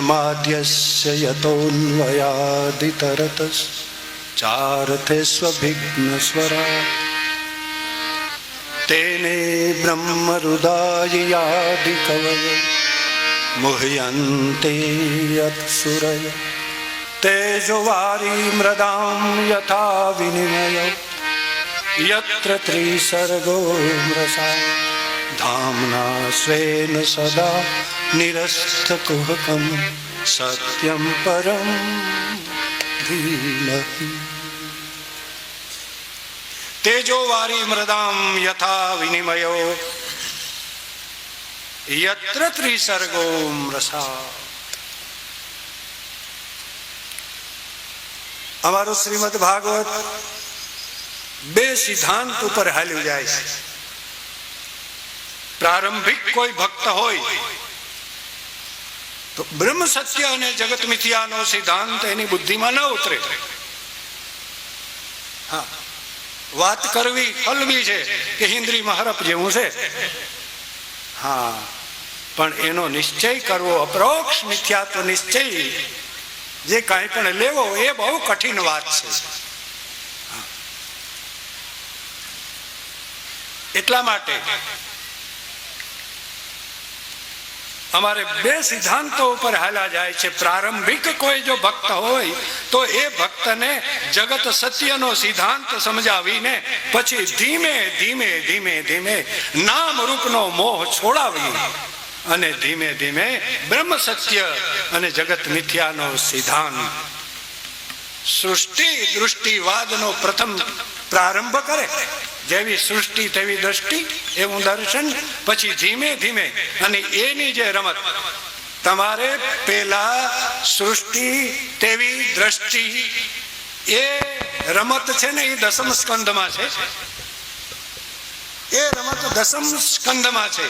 जन्माद्यस्य यतोऽन्वयादितरतश्च चारथे स्वभिघ्नस्वरा तेने ब्रह्मरुदाययादिकवये मुह्यन्ते यत्सुरय तेजोवारी मृदां यथा विनिमयो यत्र त्रिसर्गो मृषा धाम्ना स्वेन सदा निरस्तकुहकं सत्यं परं धीमहि तेजोवारी मृदां यथा विनिमयो यत्र त्रिसर्गो मृषा। અમારું શ્રીમદ ભાગવત બે સિદ્ધાંત ઉપર હાલ્યું જાય છે. પ્રારંભિક કોઈ ભક્ત હોય તો બ્રહ્મ સત્ય અને જગત મિથ્યાનો સિદ્ધાંત એની બુદ્ધિમાં ન ઉતરે. હા, વાત કરવી હલવી છે કે હિન્દ્રીમાં હરપ જેવું છે. હા, પણ એનો નિશ્ચય કરવો, અપરોક્ષ મિથ્યાત્વ નિશ્ચય જે કાંઈ પણ લેવો એ બહુ કઠિન વાત છે. એટલા માટે અમારે બે સિદ્ધાંતો ઉપર હાલા જાય છે. પ્રારંભિક કોઈ જો ભક્ત હોય તો એ ભક્તને જગત સત્યનો સિદ્ધાંત સમજાવીને પછી ધીમે ધીમે ધીમે ધીમે નામ રૂપનો મોહ છોડાવી અને ધીમે ધીમે બ્રહ્મ સત્ય અને જગત મિથ્યાનો સિદ્ધાંત, સૃષ્ટિ દૃષ્ટિવાદનો પ્રથમ પ્રારંભ કરે. જેવી સૃષ્ટિ તેવી દ્રષ્ટિ એવું દર્શન, પછી ધીમે ધીમે અને એની જે રમત, તમારે પેલા સૃષ્ટિ તેવી દ્રષ્ટિ એ રમત છે ને એ દસમ સ્કંદમાં છે. એ રમત દસમ સ્કંદમાં છે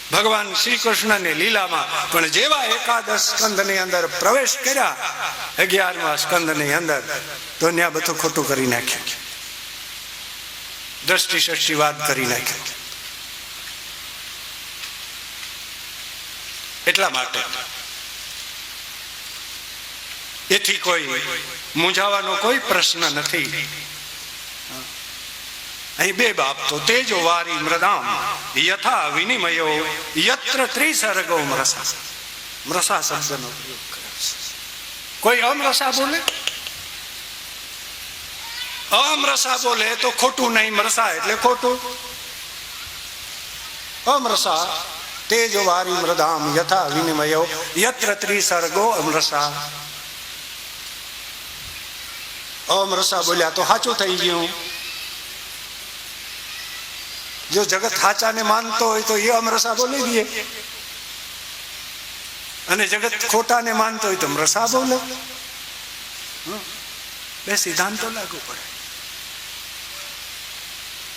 ભગવાન શ્રી કૃષ્ણની લીલામાં. પણ જેવા એકાદશ સ્કંદની અંદર પ્રવેશ કર્યા, 11મા સ્કંદની અંદર, તો ત્યાં બધું ખોટું કરી નાખ્યું, દ્રષ્ટિ સૃષ્ટિવાદ કરી નાખ્યો. એટલા માટે એથી કોઈ મૂંઝાવાનો કોઈ પ્રશ્ન નથી. અહીં બે બાબતો, તેજો વારી મૃદામ યથા વિનિમયો યત્ર ત્રિસર્ગો મૃષા. મૃષા શબ્દનો પ્રયોગ કર્યો છે. કોઈ અમૃષા બોલે, અમૃષા બોલે તો ખોટું નહીં, મૃષા એટલે ખોટું. અમૃષા તેજો વારી મૃદામ યથા વિનિમયો યત્ર ત્રિસર્ગો અમૃષા. અમૃષા બોલ્યા તો સાચું થઈ ગયું. જો જગત સાચાને માનતો હોય તો એ અમૃષા બોલી દે, અને જગત ખોટાને માનતો હોય તો મૃષા બોલે. બે સિદ્ધાંતો લાગુ પડે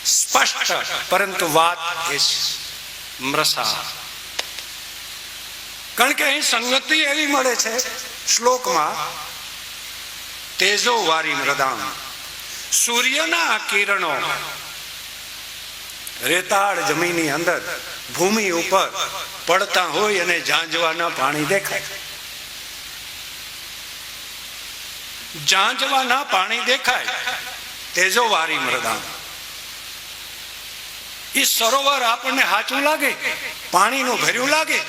સ્પષ્ટ, પરંતુ વાત એ મૃષા. કારણ કે અહીં સંગતિ એવી મળે છે શ્લોકમાં, તેજો વારી મૃદામ. સૂર્યના કિરણો રેતાળ જમીનની અંદર ભૂમિ ઉપર પડતા હોય અને ઝાંઝવાના પાણી દેખાય. ઝાંઝવાના પાણી દેખાય, તેજો વારી મૃદામ. એ સરોવર આપણને સાચું લાગે, પાણીનું ભર્યું લાગે.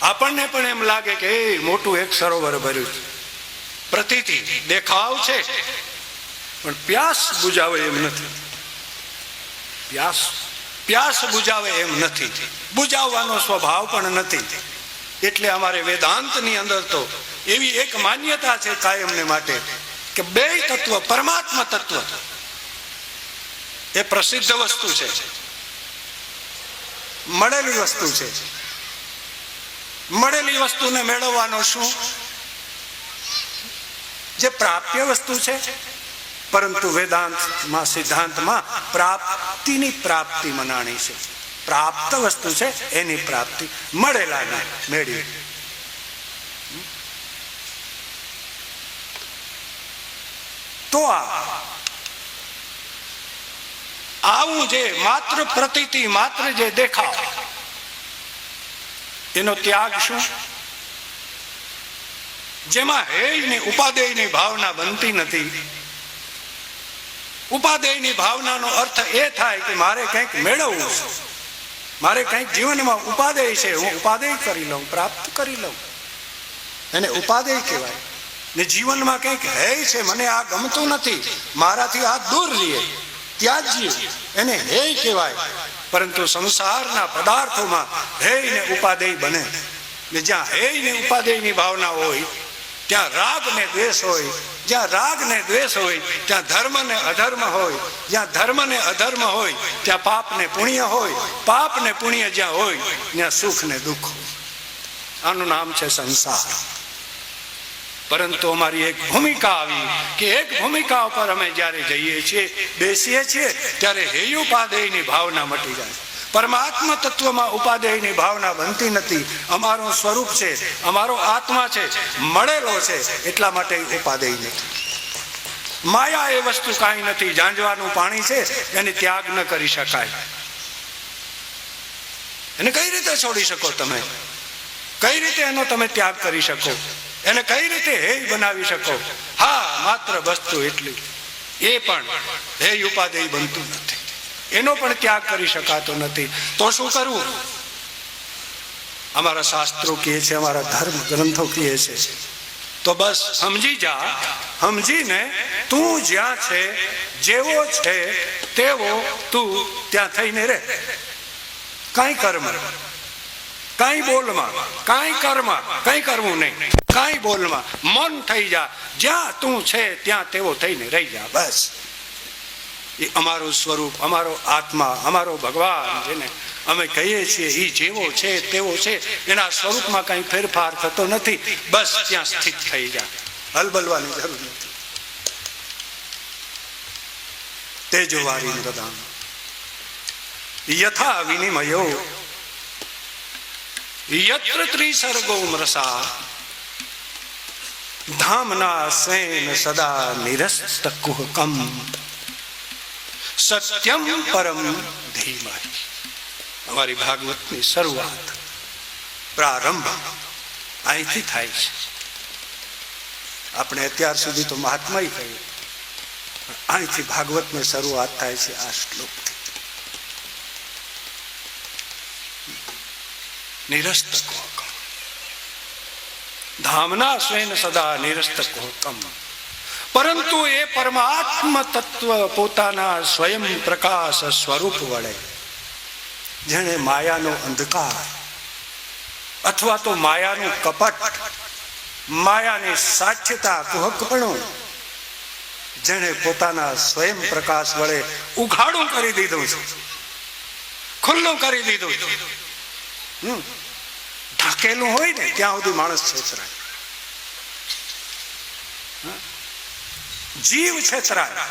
આપણને પણ એમ લાગે કે એ મોટું એક સરોવર ભર્યું છે, પ્રતીતિ દેખાવ છે, પણ પ્યાસ બુજાવે એમ નથી. પ્યાસ બુજાવે એમ નથી, બુજાવવાનો સ્વભાવ પણ નથી. એટલે અમારે વેદાંતની અંદર તો એવી એક માન્યતા છે કાયમને માટે કે બે તત્વ, પરમાત્મા તત્વ એ પ્રસિદ્ધ વસ્તુ છે, મળેલી વસ્તુ છે. મળેલી વસ્તુને મેળવવાનો શું? જે પ્રાપ્ય વસ્તુ છે. પરંતુ વેદાંતમાં, સિદ્ધાંતમાં પ્રાપ્તિની પ્રાપ્તિ મનાણી છે. પ્રાપ્ત વસ્તુ છે એની પ્રાપ્તિ, મળેલાને મેળવી. તો આ આવું જે માત્ર પ્રતીતિ, માત્ર જે દેખાવ, એનો ત્યાગ શું? જેમાં હેયની ઉપાદેયની ભાવના બનતી નથી. ઉપાદેયની ભાવનાનો અર્થ એ થાય કે મારે કંઈક મેળવવું છે, મારે કંઈક જીવનમાં ઉપાદેય છે, હું ઉપાદેય કરી લઉં, પ્રાપ્ત કરી લઉં, એને ઉપાદેય કહેવાય. ને જીવનમાં કંઈક હેય છે, મને આ ગમતું નથી, મારાથી આ દૂર રહીએ, ત્યાજ્ય, એને હેય કહેવાય. પરંતુ સંસારના પદાર્થોમાં હેય ને ઉપાદેય બને. ને જ્યાં હેય ને ઉપાદેયની ભાવના હોય ત્યાં રાગ ને દ્વેષ હોય, જ્યાં રાગ ને દ્વેષ હોય ત્યાં ધર્મ ને અધર્મ હોય, જ્યાં ધર્મ ને અધર્મ હોય ત્યાં પાપ ને પુણ્ય હોય, પાપ ને પુણ્ય જ્યાં હોય ત્યાં સુખ ને દુઃખ હોય. આનું નામ છે સંસાર. પરંતુ અમારી એક ભૂમિકા આવી કે એક ભૂમિકા ઉપર અમે જ્યારે જઈએ છીએ, બેસીએ છીએ, ત્યારે હેય ઉપાદેયની ભાવના મટી જાય. પરમાત્મા તત્વમાં ઉપાદેયની ભાવના બનતી નથી. અમારું સ્વરૂપ છે, અમારો આત્મા છે, મળેલો છે, એટલા માટે ઉપાદેય નથી. માયા એ વસ્તુ કાંઈ નથી. ઝાંઝવાનું પાણી છે, એને ત્યાગ ન કરી શકાય. એને કઈ રીતે છોડી શકો તમે? કઈ રીતે એનો તમે ત્યાગ કરી શકો? એને કઈ રીતે હેય બનાવી શકો? હા, માત્ર વસ્તુ એટલી, એ પણ હેય ઉપાદેય બનતું નથી, એનો પણ ત્યાગ કરી શકાતો નથી. તો શું કરવું? અમારા શાસ્ત્રો કહે છે, અમારા ધર્મ ગ્રંથો કહે છે, તો બસ સમજી જા. સમજીને તું જ્યાં છે, જેવો છે તેવો તું ત્યાં થઈને રહે. કાંઈ કર્મ, કાંઈ બોલમાં, કાંઈ કર્મ, કંઈ કરવું નહીં, કાંઈ બોલમાં મન થઈ જા. જ્યાં તું છે ત્યાં તેવો થઈને રહી જા. બસ એ અમારું સ્વરૂપ, અમારો આત્મા, અમારો ભગવાન જેને અમે કહીએ છીએ, એ જેવો છે તેવો છે, એના સ્વરૂપમાં કઈ ફેરફાર થતો નથી. બસ ત્યાં સ્થિત થઈ જા, હલબલવાની જરૂર નથી. તેજોવારી મૃદામ યથા વિનિમયો યત્ર ત્રિસર્ગો મૃષા ધામના સેન સદા નિરસ્ત કુહકમ સત્યમ પરમ ધીમહિ. અમારી ભાગવતની શરૂઆત, પ્રારંભ અહીંથી થાય છે. આપણે અત્યાર સુધી તો મહાત્મા કહ્યું, અહીંથી ભાગવતની શરૂઆત થાય છે આ શ્લોકથી. નિરસ્ત કુહકમ ધામના સ્વેન સદા નિરસ્ત કુહકમ. પરંતુ એ પરમાત્મ તત્વ પોતાના સ્વયં પ્રકાશ સ્વરૂપ વડે જેણે માયાનો અંધકાર અથવા તો માયાનું કપટ, માયાની સાઠ્યતા, કુહકપણું જેણે પોતાના સ્વયં પ્રકાશ વડે ઉઘાડું કરી દીધું છે, ખુલ્લું કરી દીધું. ઢાકેલું હોય ને ત્યાં સુધી માણસ છેતરાય, જીવ છેતરાય.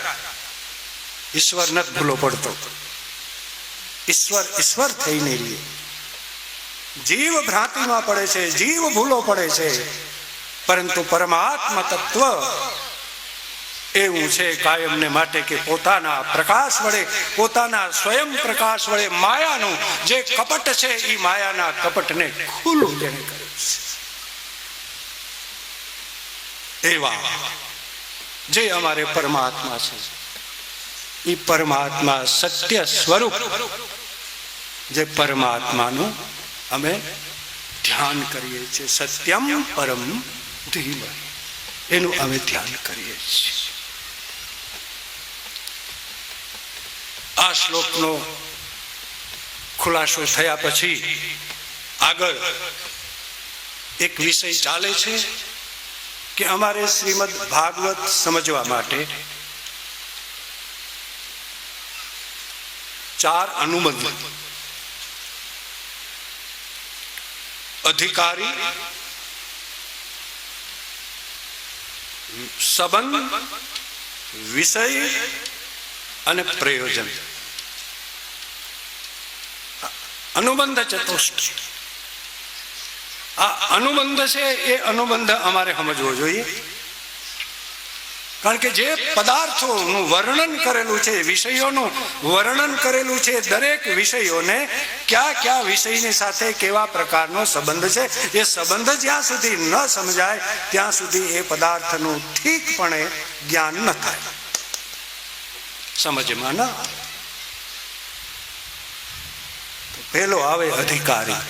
ઈશ્વર નથી ભૂલો પડતો. ઈશ્વર ઈશ્વર થઈને રહીએ. જીવ ભ્રાંતિમાં પડે છે, જીવ ભૂલો પડે છે, પરંતુ પરમાત્મા તત્વ એવું છે કાયમને માટે કે પોતાના પ્રકાશ વડે, પોતાના સ્વયં પ્રકાશ વડે માયાનું જે કપટ છે એ માયાના કપટને ખુલ્લું જેને કર્યું છે. એવા જે અમારે પરમાત્મા છે, એ પરમાત્મા સત્ય સ્વરૂપ, જે પરમાત્માનું અમે ધ્યાન કરીએ છીએ. સત્યમ પરમ ધીમહિ, એનું અમે ધ્યાન કરીએ છીએ. આ શ્લોકનો ખુલાસો થયા પછી આગળ એક વિષય ચાલે છે કે અમારે શ્રીમદ ભાગવત સમજવા માટે 4 અનુબંધ, અધિકારી, સંબંધ, વિષય અને પ્રયોજન. અનુબંધ ચતુષ્ટ. આ અનુબંધ છે, એ અનુબંધ અમારે સમજવો જોઈએ. કારણ કે જે પદાર્થોનું વર્ણન કરેલું છે, વિષયોનું વર્ણન કરેલું છે, દરેક વિષયોને કયા કયા વિષયની સાથે કેવા પ્રકારનો સંબંધ છે, એ સંબંધ જ્યાં સુધી ન સમજાય ત્યાં સુધી એ પદાર્થનું ઠીકપણે જ્ઞાન ન થાય, સમજમાં ન આવે. પેલો આવે અધિકારી.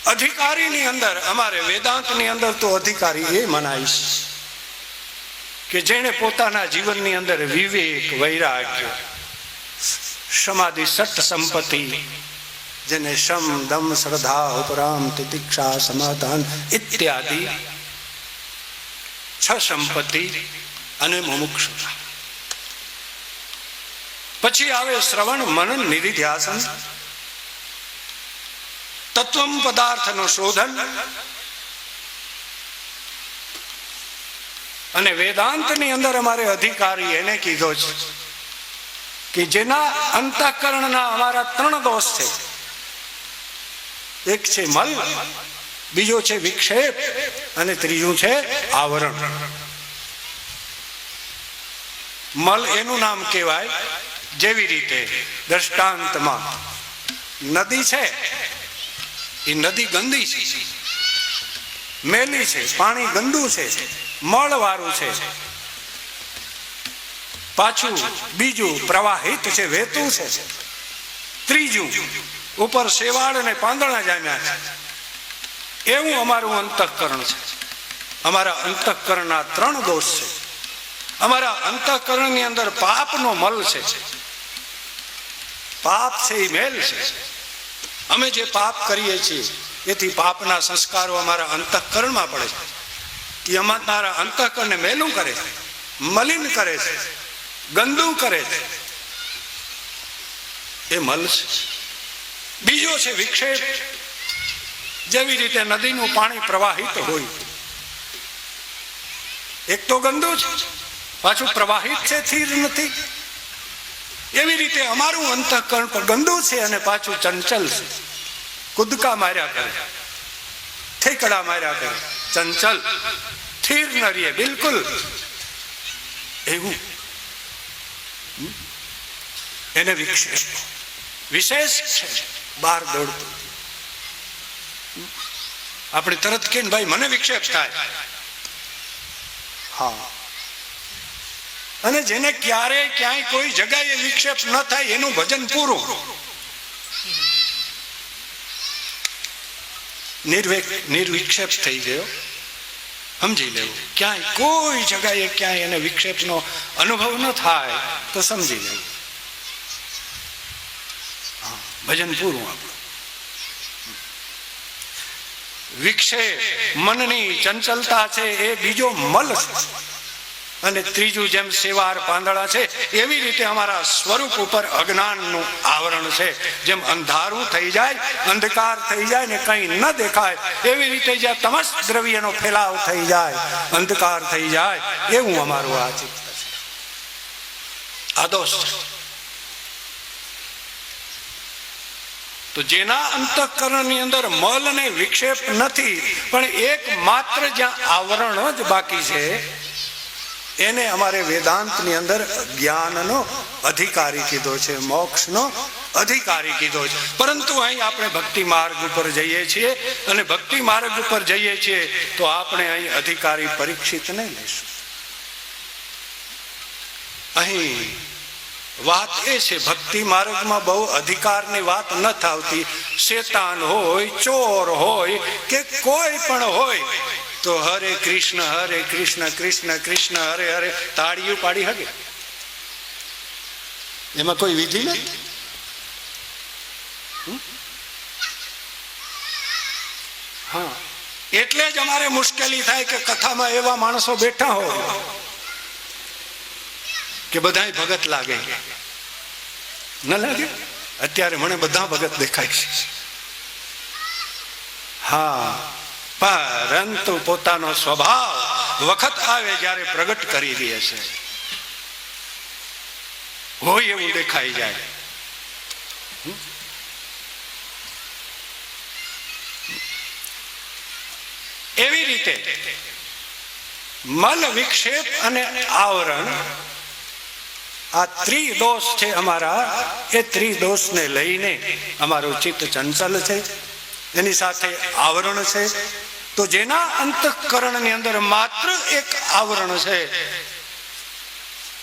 અધિકારીની અંદર અમારે વેદાંતની અંદર તો અધિકારી એ મનાય કે જેણે પોતાના જીવનની અંદર વિવેક, વૈરાગ્ય, સમાધિ, સત સંપત્તિ, જેને શમ, દમ, શ્રદ્ધા, ઉપરામ, તિતિક્ષા, સમાધાન ઇત્યાદિ 6 સંપત્તિ અને મુમુક્ષુતા. પછી આવે શ્રવણ, મનન, નિધિધ્યાસન, તત્વમ પદાર્થનું શોધન, અને વેદાંતની અંદર અમારે અધિકારી એને કીધો છે કે જેના અંતઃકરણના અમારા 3 દોષ છે. એક છે મલ, બીજો છે વિક્ષેપ, અને ત્રીજું છે આવરણ. મલ એનું નામ કહેવાય, જેવી રીતે દ્રષ્ટાંતમાં નદી છે, એ નદી ગંદી છે, મેલી છે, પાણી ગંદુ છે, મળવાળું છે. પાછું બીજું પ્રવાહિત છે, વહેતું છે. ત્રીજું ઉપર શેવાળ અને પાંદડા જામ્યા છે. એવું અમારું અંતઃકરણ છે. અમારા અંતઃકરણના 3 દોષ છે. અમારા અંતઃકરણની અંદર પાપનો મલ છે. પાપ છે એ મેલ છે. અમે જે પાપ કરીએ છીએ એથી પાપના સંસ્કારો અમારા અંતઃકરણમાં પડે છે. એ અમારા અંતઃકરણને મેલું કરે છે, મલિન કરે છે, ગંદુ કરે છે. એ મલ છે. બીજો છે વિક્ષેપ. જેવી રીતે નદીનું પાણી પ્રવાહિત હોય, એક તો ગંદુ છે, પાછું પ્રવાહિત છે, સ્થિર નથી. એવી રીતે અમારું અંતઃકરણ પણ ગંદુ છે અને પાછું ચંચલ છે. કૂદકા માર્યા કરે, ઠેકડા માર્યા કરે, ચંચલ, સ્થિર ન રહે બિલકુલ. એવું એને વિક્ષેપ, વિશેષ છે, બહાર દોડતું. આપણે તરત કે ભાઈ મને વિક્ષેપ થાય. હા, અને જેને ક્યારે ક્યાંય કોઈ જગ્યાએ વિક્ષેપ ન થાય એનું ભજન પૂરું. નિર્વિક્ષેપ થઈ ગયો, સમજી લેવું. ક્યાંય કોઈ જગ્યાએ ક્યાંય એને વિક્ષેપનો અનુભવ ન થાય તો સમજી લેવું, ભજન પૂરું આપણું. વિક્ષેપ મનની ચંચલતા છે, એ બીજો મલ છે. અને ત્રીજું જેમ સેવાર પાંદડા છે એવી રીતે અમારા સ્વરૂપ ઉપર અજ્ઞાનનું આવરણ છે. જેમ અંધારું થઈ જાય, અંધકાર થઈ જાય ને કંઈ ન દેખાય, એવી રીતે જ્યાં તમસ દ્રવ્યનો ફેલાવ થઈ જાય, અંધકાર થઈ જાય, એવું અમારું આ ચિત્ત છે. આ દોષ છે. તો જેના અંતઃકરણની અંદર મલ અને વિક્ષેપ નથી, પણ એક માત્ર જ્યાં આવરણ જ બાકી છે, એને અમારે વેદાંતની અંદર જ્ઞાનનો અધિકારી કીધો છે, મોક્ષનો અધિકારી કીધો છે. પરંતુ અહીં આપણે ભક્તિ માર્ગ ઉપર જઈએ છીએ, અને ભક્તિ માર્ગ ઉપર જઈએ છીએ તો આપણે અહીં અધિકારી પરીક્ષિતને લઈશું. અહીં વાત એ છે, ભક્તિ માર્ગમાં બહુ અધિકારની વાત ન થાવતી. શેતાન હોય, ચોર હોય કે કોઈ પણ હોય તો હરે કૃષ્ણ કૃષ્ણ કૃષ્ણ હરે હરે તાળીઓ પાડી હગે. એમાં કોઈ વિધિ નથી. હા, એટલે જ અમારે મુશ્કેલી થાય કે કથામાં એવા માણસો બેઠા હોય કે બધા ભગત લાગે. ન લાગે? અત્યારે મને બધા ભગત દેખાય છે. હા, પરંતુ પોતાનો સ્વભાવ વખત આવે જ્યારે પ્રગટ કરી દે છે, હોય એવું દેખાઈ જાય. એવી રીતે મલ વિક્ષેપ અને આવરણ, આ ત્રિદોષ છે અમારા, એ ત્રિદોષને લઈને અમારું ચિત્ત ચંચલ છે, એની સાથે આવરણ છે. તો જેના અંતઃકરણની અંદર માત્ર એક આવરણ છે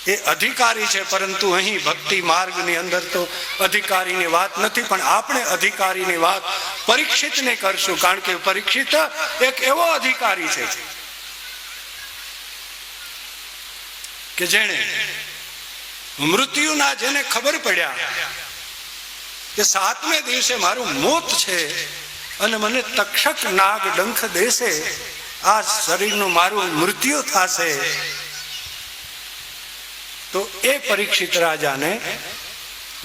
એ અધિકારી છે. પરંતુ અહીં ભક્તિ માર્ગની અંદર તો અધિકારીની વાત નથી, પણ આપણે અધિકારીની વાત પરીક્ષિતને કરશું, કારણ કે પરીક્ષિત એક એવો અધિકારી છે કે જેને મૃત્યુના, જેને ખબર પડ્યા કે 7મે દિવસે મારું મોત છે અને મને તક્ષક નાગ ડંખ દેશે, આ શરીરનું મારું મૃત્યુ થશે, તો એ પરીક્ષિત રાજાને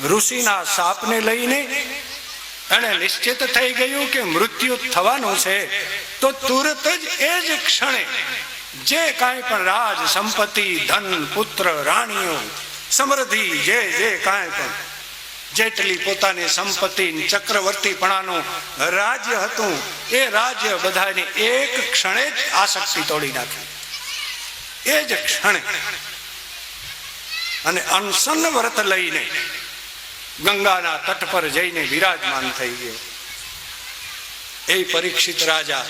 ઋષિના શાપને લઈને એને નિશ્ચિત થઈ ગયું કે મૃત્યુ થવાનું છે. તો તુરત જ એ જ ક્ષણે જે કાંઈ પણ રાજ સંપત્તિ, ધન, પુત્ર, રાણીઓ, સમૃદ્ધિ, જે કાંઈ પણ જેટલી પોતાની સંપત્તિ, ચક્રવર્તીપણાનું રાજ્ય હતું, એ રાજ્ય બધાની એક ક્ષણે જ આસક્તિ તોડી નાખી. એ જ ક્ષણે. અને અનશન વ્રત લઈને ગંગાના તટ પર જઈને વિરાજમાન થઈ ગયો. એ પરીક્ષિત રાજા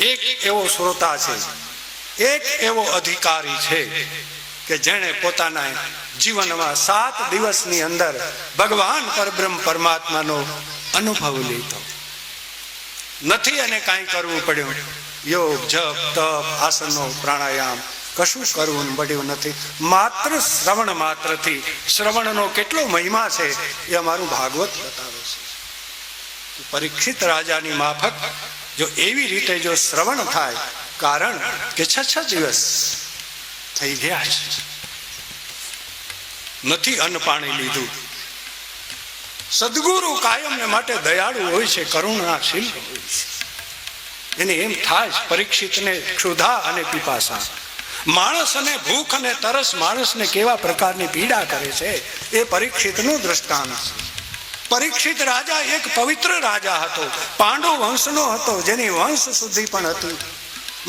એક એવો શ્રોતા છે, એક એવો અધિકારી છે કે જેણે પોતાના જીવનમાં 7 દિવસની અંદર ભગવાન પરબ્રહ્મ પરમાત્માનો અનુભવ લીધો. નથી એને કાંઈ કરવું પડ્યું. યોગ, જપ, તપ, આસનો, પ્રાણાયામ કશું કરવું પડ્યું નથી. માત્ર શ્રવણ માત્રથી, શ્રવણનો કેટલો મહિમા છે એ અમારું ભાગવત બતાવે છે. પરીક્ષિત રાજાની માફક જો એવી રીતે જો શ્રવણ થાય, કારણ કે 6 દિવસ થઈ ગયા છે, નથી અન્ન પાણી લીધું. સદગુરુ કાયમને માટે દયાળુ હોય છે, કરુણાશીલ હોય છે. એને એમ થાય પરીક્ષિતને ક્ષુધા અને પીપાસા, માણસને ભૂખ અને તરસ માણસને કેવા પ્રકારની પીડા કરે છે એ પરીક્ષિતનું દ્રષ્ટાંત છે. પરીક્ષિત રાજા એક પવિત્ર રાજા હતો, પાંડુ વંશનો હતો, જેની વંશ શુદ્ધિ પણ હતી.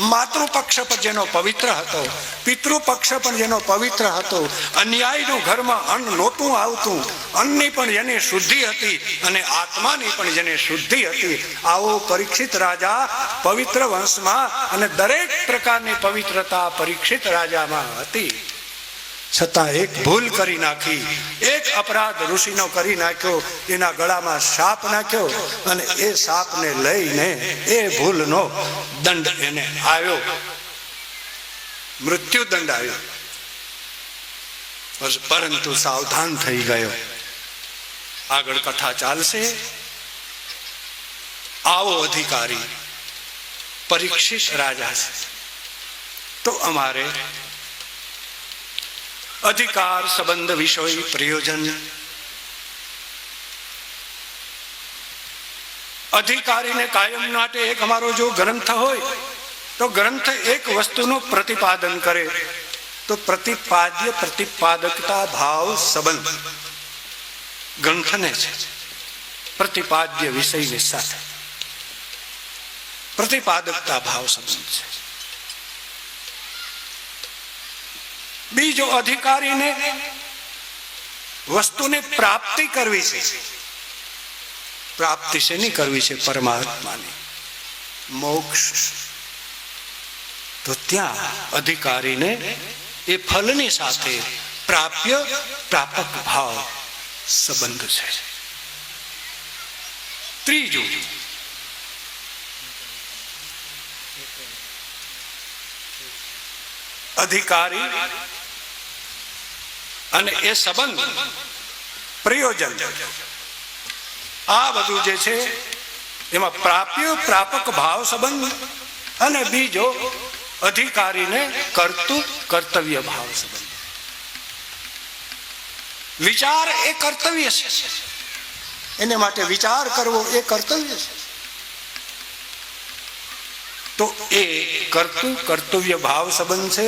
માતૃપક્ષ પણ જેનો પવિત્ર હતો, પિતૃપક્ષ પણ જેનો પવિત્ર હતો, અન્યાયનું ઘરમાં અન્ન નહોતું આવતું, અન્નની પણ જેની શુદ્ધિ હતી અને આત્માની પણ જેની શુદ્ધિ હતી. આવો પરીક્ષિત રાજા પવિત્ર વંશમાં, અને દરેક પ્રકારની પવિત્રતા પરીક્ષિત રાજામાં હતી. છતાં એક ભૂલ કરી નાખી, એક અપરાધ ઋષિનો કરી નાખ્યો, એના ગળામાં સાપ નાખ્યો, અને એ સાપને લઈને એ ભૂલનો દંડ એને આવ્યો, મૃત્યુ દંડ આવ્યો. પરંતુ સાવધાન થઈ ગયો. આગળ કથા ચાલશે. આવો અધિકારી પરીક્ષિત રાજા છે. તો અમારે અધિકાર સંબંધ વિષય પ્રયોજન, અધિકારીને કાયમ માટે એક અમારો જો ગ્રંથ હોય તો ગ્રંથ એક વસ્તુનું પ્રતિપાદન કરે, તો પ્રતિપાદ્ય પ્રતિપાદકતા ભાવ સંબંધ ગ્રંથને છે. પ્રતિપાદ્ય વિષયની સાથે પ્રતિપાદકતા ભાવ સંબંધ છે. બીજો અધિકારીને વસ્તુની પ્રાપ્તિ કરવી છે. પ્રાપ્તિ શેની કરવી છે? પરમાત્માની, મોક્ષ. તો ત્યાં અધિકારીને એ ફલની સાથે પ્રાપ્ય પ્રાપક ભાવ સંબંધ છે. ત્રીજું, અધિકારી અને એ સંબંધ પ્રયોજન, આ બધું જે છે એમાં પ્રાપ્ય પ્રાપક ભાવ સંબંધ, અને બીજો અધિકારીને કર્તૃ કર્તવ્ય ભાવ સંબંધ. વિચાર એ કર્તવ્ય છે, એને માટે વિચાર કરવો એ કર્તવ્ય છે. તો એ કર્તૃ કર્તવ્ય ભાવ સંબંધ છે.